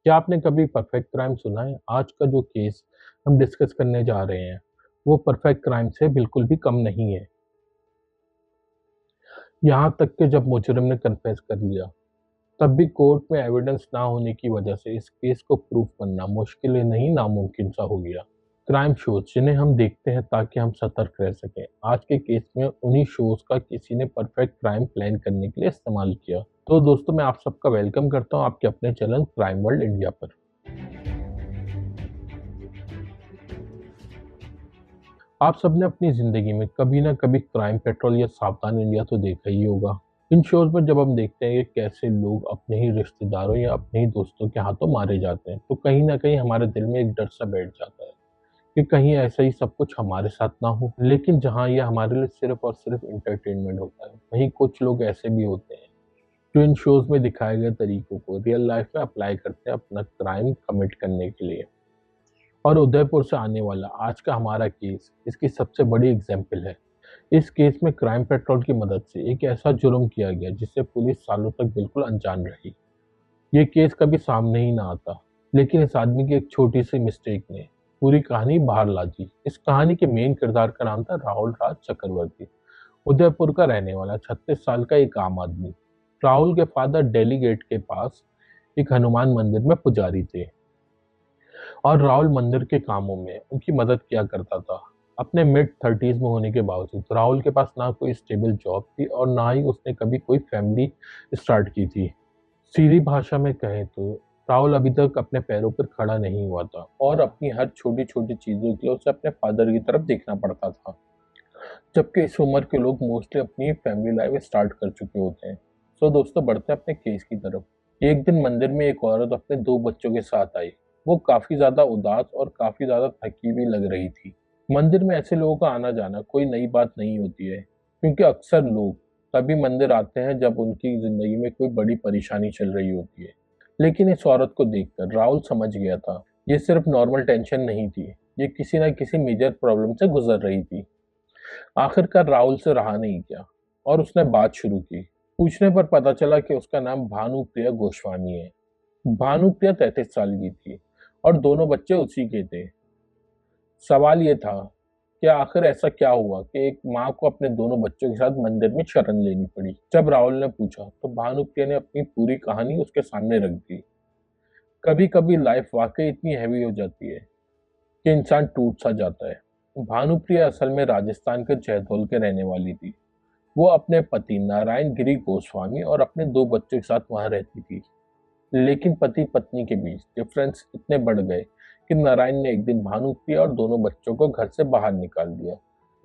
क्या आपने कभी परफेक्ट क्राइम सुना है? आज का जो केस हम डिस्कस करने जा रहे हैं, वो परफेक्ट क्राइम से बिल्कुल भी कम नहीं है। यहाँ तक कि जब मुजरिम ने कन्फेस कर लिया, तब भी कोर्ट में एविडेंस ना होने की वजह से इस केस को प्रूव करना मुश्किल ही नहीं नामुमकिन सा हो गया। क्राइम शोज जिन्हें हम देखते हैं ताकि हम सतर्क रह सकें, आज के केस में उन्हीं शोज का किसी ने परफेक्ट क्राइम प्लान करने के लिए इस्तेमाल किया। तो दोस्तों, मैं आप सबका वेलकम करता हूँ आपके अपने चैनल क्राइम वर्ल्ड इंडिया पर। आप सबने अपनी ज़िंदगी में कभी ना कभी क्राइम पेट्रोल या सावधान इंडिया तो देखा ही होगा। इन शोज़ में जब हम देखते हैं कि कैसे लोग अपने ही रिश्तेदारों या अपने ही दोस्तों के हाथों मारे जाते हैं, तो कहीं न कहीं हमारे दिल में एक डर सा बैठ जाता है कि कहीं ऐसा ही सब कुछ हमारे साथ ना हो। लेकिन जहाँ ये हमारे लिए सिर्फ़ और सिर्फ़ एंटरटेनमेंट होता है, वहीं कुछ लोग ऐसे भी होते हैं, जो इन शोज़ में दिखाए गए तरीकों को रियल लाइफ़ में अप्लाई करते हैं अपना क्राइम कमिट करने के लिए। और उदयपुर से आने वाला आज का हमारा केस इसकी सबसे बड़ी एग्जाम्पल है। इस केस में क्राइम पेट्रोल की मदद से एक ऐसा जुर्म किया गया जिससे पुलिस सालों तक बिल्कुल अनजान रही। ये केस कभी सामने ही ना आता, लेकिन इस आदमी की एक छोटी सी मिस्टेक ने पूरी कहानी बाहर ला दी। इस कहानी के मेन किरदार का नाम था राहुल राज चक्रवर्ती। उदयपुर का रहने वाला 36 साल का एक आम आदमी। राहुल के फादर दिल्ली गेट के पास एक हनुमान मंदिर में पुजारी थे और राहुल मंदिर के कामों में उनकी मदद किया करता था। अपने मिड 30s में होने के बावजूद राहुल के पास ना कोई स्टेबल जॉब थी और ना ही उसने कभी कोई फैमिली स्टार्ट की थी। सीधी भाषा में कहें तो राहुल अभी तक अपने पैरों पर खड़ा नहीं हुआ था और अपनी हर छोटी छोटी चीजों के लिए उसे अपने फादर की तरफ देखना पड़ता था। जबकि इस उम्र के लोग मोस्टली अपनी फैमिली लाइफ स्टार्ट कर चुके होते हैं। तो दोस्तों, बढ़ते हैं अपने केस की तरफ। एक दिन मंदिर में एक औरत अपने 2 बच्चों के साथ आई। वो काफी ज्यादा उदास और काफी ज्यादा थकी हुई लग रही थी। मंदिर में ऐसे लोगों का आना जाना कोई नई बात नहीं होती है, क्योंकि अक्सर लोग तभी मंदिर आते हैं जब उनकी जिंदगी में कोई बड़ी परेशानी चल रही होती है। लेकिन इस औरत को देखकर राहुल समझ गया था, ये सिर्फ नॉर्मल टेंशन नहीं थी, ये किसी न किसी मेजर प्रॉब्लम से गुजर रही थी। आखिरकार राहुल से रहा नहीं गया और उसने बात शुरू की। पूछने पर पता चला कि उसका नाम भानुप्रिया गोस्वामी है। भानुप्रिया 33 साल की थी और दोनों बच्चे उसी के थे। सवाल ये था कि आखिर ऐसा क्या हुआ कि एक माँ को अपने दोनों बच्चों के साथ मंदिर में शरण लेनी पड़ी। जब राहुल ने पूछा तो भानुप्रिया ने अपनी पूरी कहानी उसके सामने रख दी। कभी कभी लाइफ वाकई इतनी हैवी हो जाती है कि इंसान टूट सा जाता है। भानुप्रिया असल में राजस्थान के जयदोल के रहने वाली थी। वो अपने पति नारायण गिरी गोस्वामी और अपने 2 बच्चों के साथ वहां रहती थी। लेकिन पति पत्नी के बीच डिफरेंस इतने बढ़ गए कि नारायण ने एक दिन भानुप्रिया और दोनों बच्चों को घर से बाहर निकाल दिया।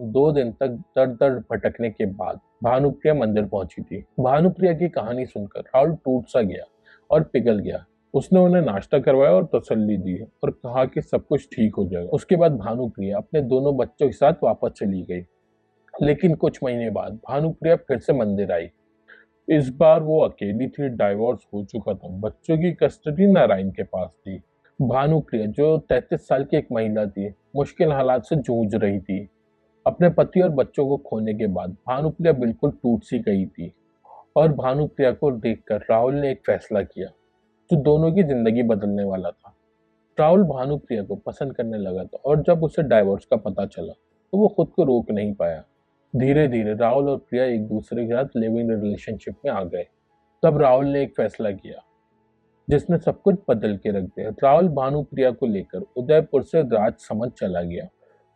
2 दिन तक दर दर भटकने के बाद भानुप्रिया मंदिर पहुंची थी। भानुप्रिया की कहानी सुनकर राहुल टूट सा गया और पिघल गया। उसने उन्हें नाश्ता करवाया और तसल्ली दी और कहा कि सब कुछ ठीक हो जाएगा। उसके बाद भानुप्रिया अपने दोनों बच्चों के साथ वापस चली गई। लेकिन कुछ महीने बाद भानुप्रिया फिर से मंदिर आई। इस बार वो अकेली थी, डाइवोर्स हो चुका था, बच्चों की कस्टडी नारायण के पास थी। भानुप्रिया, जो 33 साल की एक महिला थी, मुश्किल हालात से जूझ रही थी। अपने पति और बच्चों को खोने के बाद भानुप्रिया बिल्कुल टूट सी गई थी और भानुप्रिया को देखकर राहुल ने एक फैसला किया जो दोनों की जिंदगी बदलने वाला था। राहुल भानुप्रिया को पसंद करने लगा था और जब उसे डाइवोर्स का पता चला तो वो खुद को रोक नहीं पाया। धीरे धीरे राहुल और प्रिया एक दूसरे के साथ लिविंग रिलेशनशिप में आ गए। तब राहुल ने एक फैसला किया जिसने सब कुछ बदल के रख दिया। राहुल भानुप्रिया को लेकर उदयपुर से राजसमंद चला गया।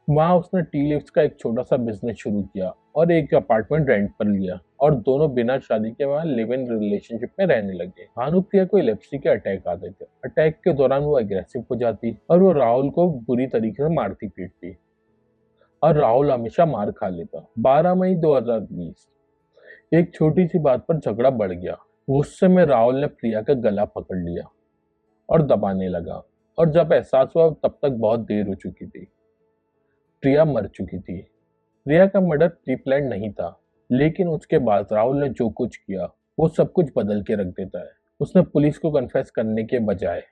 वहां उसने टी लीव्स का एक छोटा सा बिजनेस शुरू किया और एक अपार्टमेंट रेंट पर लिया और दोनों बिना शादी के वहां लिव इन रिलेशनशिप में रहने लगे। भानुप्रिया को इलेप्सी के अटैक आते थे। अटैक के दौरान वो एग्रेसिव हो जाती और वो राहुल को बुरी तरीके से मारती पीटती और राहुल हमेशा मार खा लेता। 12 मई 2020 एक छोटी सी बात पर झगड़ा बढ़ गया। गुस्से में राहुल ने प्रिया का गला पकड़ लिया और दबाने लगा और जब एहसास हुआ तब तक बहुत देर हो चुकी थी। प्रिया मर चुकी थी। प्रिया का मर्डर प्री प्लान नहीं था, लेकिन उसके बाद राहुल ने जो कुछ किया वो सब कुछ बदल के रख देता है। उसने पुलिस को कन्फेस करने के बजाय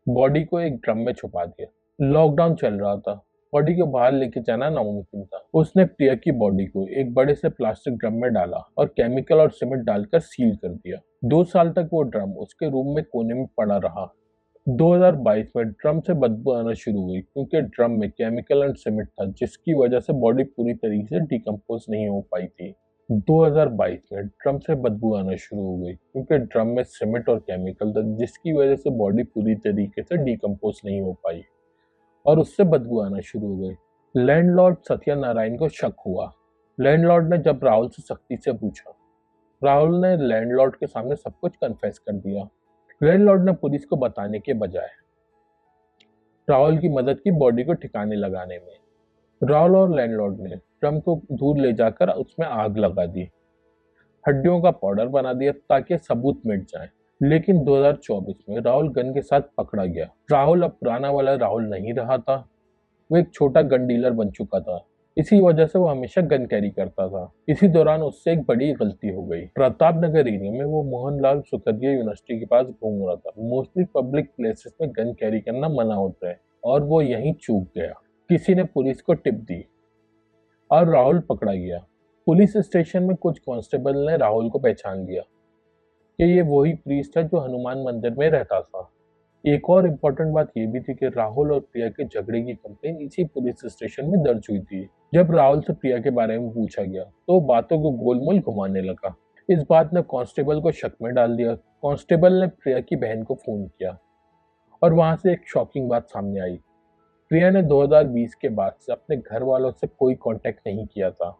बॉडी को एक ड्रम में छुपा दिया। लॉकडाउन चल रहा था, बॉडी को बाहर लेके जाना नामुमकिन था। उसने प्रिया की बॉडी को एक बड़े से प्लास्टिक ड्रम में डाला और केमिकल और सीमेंट डालकर सील कर दिया। 2 साल तक वो ड्रम उसके रूम में कोने में पड़ा रहा। 2022 में ड्रम से बदबू आना शुरू हुई क्योंकि ड्रम में केमिकल एंड सीमेंट था जिसकी वजह से बॉडी पूरी तरीके से डिकम्पोज नहीं हो पाई थी। 2022 में ड्रम से बदबू आना शुरू हो गई क्योंकि ड्रम में सीमेंट और केमिकल था जिसकी वजह से बॉडी पूरी तरीके से डिकम्पोज नहीं हो पाई और उससे बदबू आना शुरू हो गई। लैंडलॉर्ड सत्यनारायण को शक हुआ। लैंडलॉर्ड ने जब राहुल से सख्ती से पूछा, राहुल ने लैंडलॉर्ड के सामने सब कुछ कन्फेस कर दिया। लैंडलॉर्ड ने पुलिस को बताने के बजाय राहुल की मदद की बॉडी को ठिकाने लगाने में। राहुल और लैंडलॉर्ड ने ड्रम को दूर ले जाकर उसमें आग लगा दी, हड्डियों का पाउडर बना दिया ताकि सबूत मिट जाए। लेकिन 2024 में राहुल गन के साथ पकड़ा गया। राहुल अब पुराना वाला राहुल नहीं रहा था, वो एक छोटा गन डीलर बन चुका था। इसी वजह से वो हमेशा गन कैरी करता था। इसी दौरान उससे एक बड़ी गलती हो गई। प्रताप नगर एरिया में वो मोहनलाल सुखदिया यूनिवर्सिटी के पास घूम रहा था। मोस्टली पब्लिक प्लेसेस में गन कैरी करना मना होता है और वो यहीं चूक गया। किसी ने पुलिस को टिप दी और राहुल पकड़ा गया। पुलिस स्टेशन में कुछ कांस्टेबल ने राहुल को पहचान लिया कि ये वही प्रीस्ट है जो हनुमान मंदिर में रहता था। एक और इम्पोर्टेंट बात ये भी थी कि राहुल और प्रिया के झगड़े की कंप्लेन इसी पुलिस स्टेशन में दर्ज हुई थी। जब राहुल से प्रिया के बारे में पूछा गया तो बातों को गोलमोल घुमाने लगा। इस बात ने कांस्टेबल को शक में डाल दिया। कांस्टेबल ने प्रिया की बहन को फोन किया और वहां से एक शॉकिंग बात सामने आई। प्रिया ने 2020 के बाद से अपने घर वालों से कोई कांटेक्ट नहीं किया था,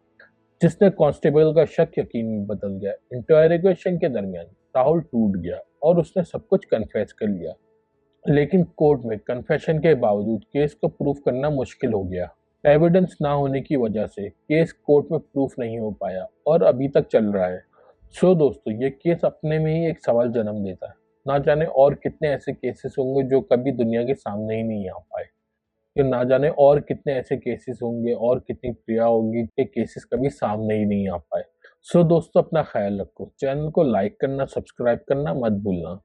जिसने कांस्टेबल का शक यकीन में बदल गया। इंटरोगेशन के दरमियान राहुल टूट गया और उसने सब कुछ कन्फेस कर लिया। लेकिन कोर्ट में कन्फेशन के बावजूद केस को प्रूफ करना मुश्किल हो गया। एविडेंस ना होने की वजह से केस कोर्ट में प्रूफ नहीं हो पाया और अभी तक चल रहा है। सो दोस्तों, ये केस अपने में ही एक सवाल जन्म देता है। ना जाने और कितने ऐसे केसेस होंगे जो कभी दुनिया के सामने ही नहीं आ पाए, या ना जाने और कितने ऐसे केसेस होंगे और कितनी प्रिया होगी कि केसेस कभी सामने ही नहीं आ पाए। सो दोस्तों, अपना ख्याल रखो। चैनल को लाइक करना, सब्सक्राइब करना मत भूलना।